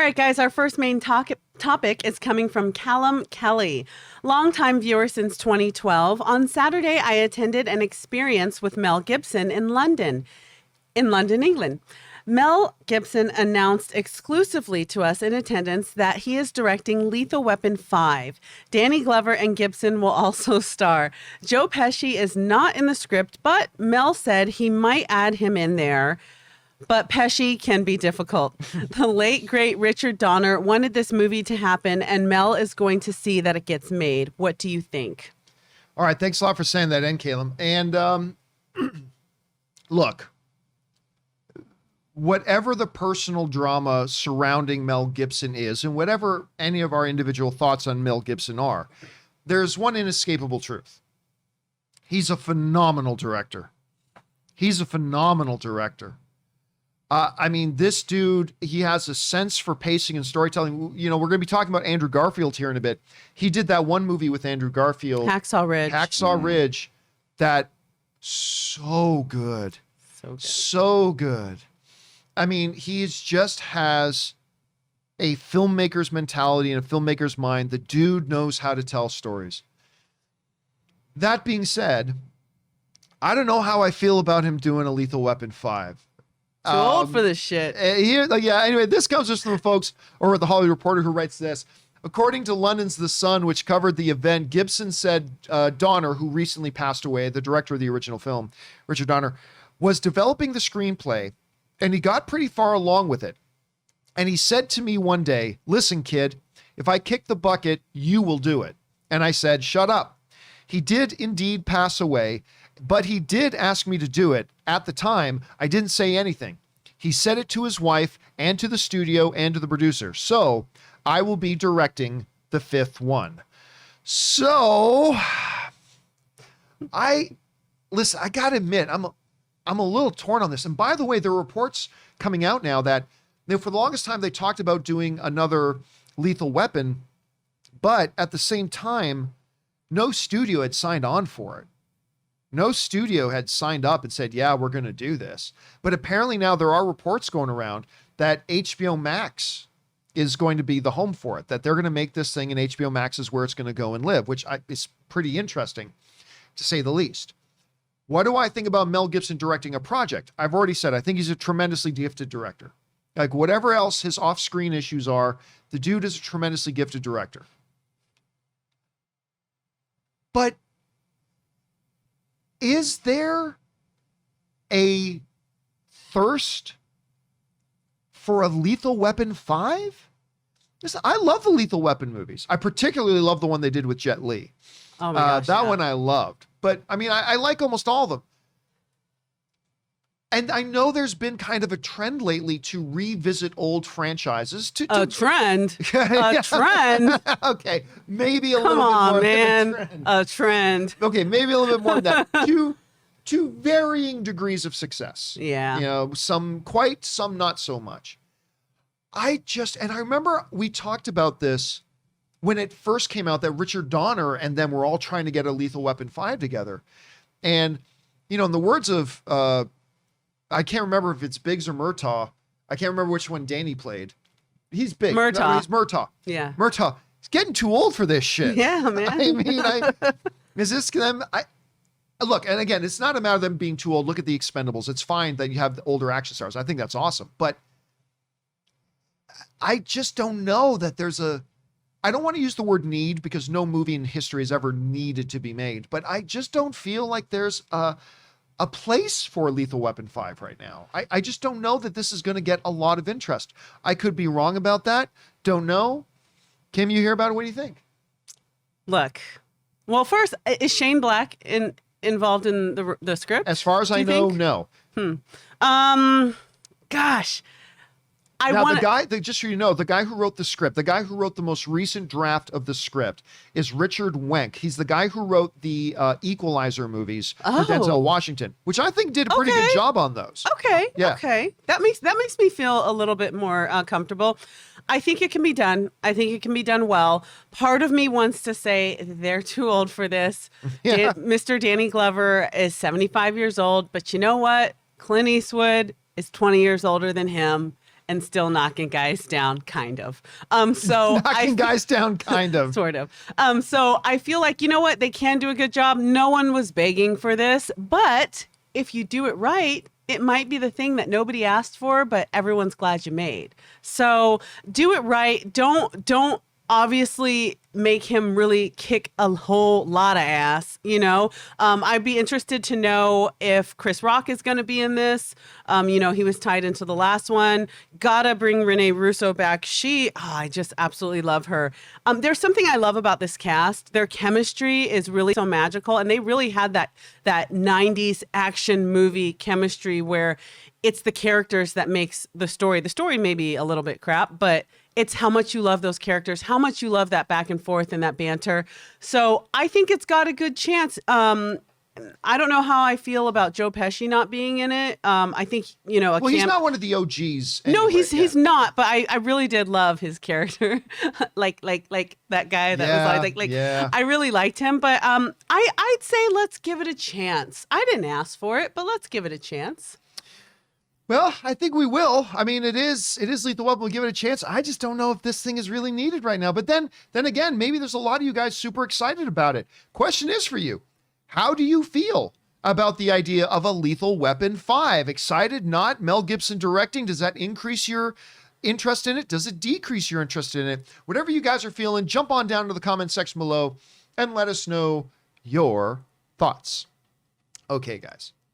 right, guys, our first main topic is coming from Kallum Kelly. Longtime viewer since 2012. On Saturday, I attended an experience with Mel Gibson in London, England. Mel Gibson announced exclusively to us in attendance that he is directing Lethal Weapon 5. Danny Glover and Gibson will also star. Joe Pesci is not in the script, but Mel said he might add him in there. But Pesci can be difficult. The late, great Richard Donner wanted this movie to happen, and Mel is going to see that it gets made. What do you think? All right. Thanks a lot for saying that, Kallum. And look, whatever the personal drama surrounding Mel Gibson is, and whatever any of our individual thoughts on Mel Gibson are, there's one inescapable truth. He's a phenomenal director. I mean, this dude, he has a sense for pacing and storytelling. You know, we're going to be talking about Andrew Garfield here in a bit. He did that one movie with Andrew Garfield. Hacksaw Ridge. That so good. So good. I mean, he just has a filmmaker's mentality and a filmmaker's mind. The dude knows how to tell stories. That being said, I don't know how I feel about him doing a Lethal Weapon 5. Too old for this shit. Anyway, this comes just from the folks over at the Hollywood Reporter who writes this. According to London's The Sun, which covered the event, Gibson said Donner, who recently passed away, the director of the original film, Richard Donner, was developing the screenplay, and he got pretty far along with it. And he said to me one day, "Listen, kid, if I kick the bucket, you will do it." And I said, "Shut up." He did indeed pass away, but he did ask me to do it. At the time, I didn't say anything. He said it to his wife and to the studio and to the producer. So I will be directing the 5th one. So I got to admit, I'm a little torn on this. And by the way, there are reports coming out now that for the longest time, they talked about doing another Lethal Weapon, but at the same time, no studio had signed on for it. No studio had signed up and said, yeah, we're going to do this. But apparently now there are reports going around that HBO Max is going to be the home for it, that they're going to make this thing and HBO Max is where it's going to go and live, which is pretty interesting, to say the least. What do I think about Mel Gibson directing a project? I've already said, I think he's a tremendously gifted director. Like whatever else his off-screen issues are, the dude is a tremendously gifted director. But is there a thirst for a Lethal Weapon 5? Listen, I love the Lethal Weapon movies. I particularly love the one they did with Jet Li. Oh my gosh, that one I loved. But I mean, I like almost all of them. And I know there's been kind of a trend lately to revisit old franchises. A trend? A trend? Okay, maybe a Come little on, bit more man. than a trend. A trend. Okay, maybe a little bit more than that. To varying degrees of success. Yeah. You know, some quite, some not so much. I remember we talked about this when it first came out, that Richard Donner and them were all trying to get a Lethal Weapon 5 together. And, you know, in the words of, I can't remember if it's Biggs or Murtaugh. I can't remember which one Danny played. He's Biggs. Murtaugh. No, he's Murtaugh. Yeah. Murtaugh. He's getting too old for this shit. Yeah, man. I mean, is this them? Look, and again, it's not a matter of them being too old. Look at the Expendables. It's fine that you have the older action stars. I think that's awesome. But I just don't know that I don't want to use the word need because no movie in history has ever needed to be made, but I just don't feel like there's a place for Lethal Weapon 5 right now. I just don't know that this is going to get a lot of interest. I could be wrong about that. Don't know. Kim, you hear about it? What do you think? Look, well, first, is Shane Black involved in the script? As far as I know, no. Gosh. Just so you know, the guy who wrote the script, the guy who wrote the most recent draft of the script is Richard Wenk. He's the guy who wrote the Equalizer movies for Denzel Washington, which I think did a pretty good job on those. Okay. Yeah. Okay. That makes me feel a little bit more comfortable. I think it can be done. I think it can be done well. Part of me wants to say they're too old for this. Yeah. Mr. Danny Glover is 75 years old, but you know what? Clint Eastwood is 20 years older than him. and still knocking guys down, kind of. So Knocking guys down, kind of. Sort of. So I feel like, you know what? They can do a good job. No one was begging for this, but if you do it right, it might be the thing that nobody asked for, but everyone's glad you made. So do it right. Don't obviously make him really kick a whole lot of ass, you know. I'd be interested to know if Chris Rock is going to be in this. You know, he was tied into the last one. Gotta bring Renee Russo back. I just absolutely love her. There's something I love about this cast. Their chemistry is really so magical, and they really had that 90s action movie chemistry where it's the characters that makes the story. The story may be a little bit crap, but it's how much you love those characters, how much you love that back and forth and that banter. So I think it's got a good chance. I don't know how I feel about Joe Pesci not being in it. I think, you know, he's not one of the OGs. No, anyway. he's not. But I really did love his character, like that guy that was like. I really liked him. But I'd say let's give it a chance. I didn't ask for it, but let's give it a chance. Well, I think we will. I mean, it is Lethal Weapon. We'll give it a chance. I just don't know if this thing is really needed right now. But then again, maybe there's a lot of you guys super excited about it. Question is for you. How do you feel about the idea of a Lethal Weapon 5? Excited, not? Mel Gibson directing, does that increase your interest in it? Does it decrease your interest in it? Whatever you guys are feeling, jump on down to the comment section below and let us know your thoughts. Okay, guys.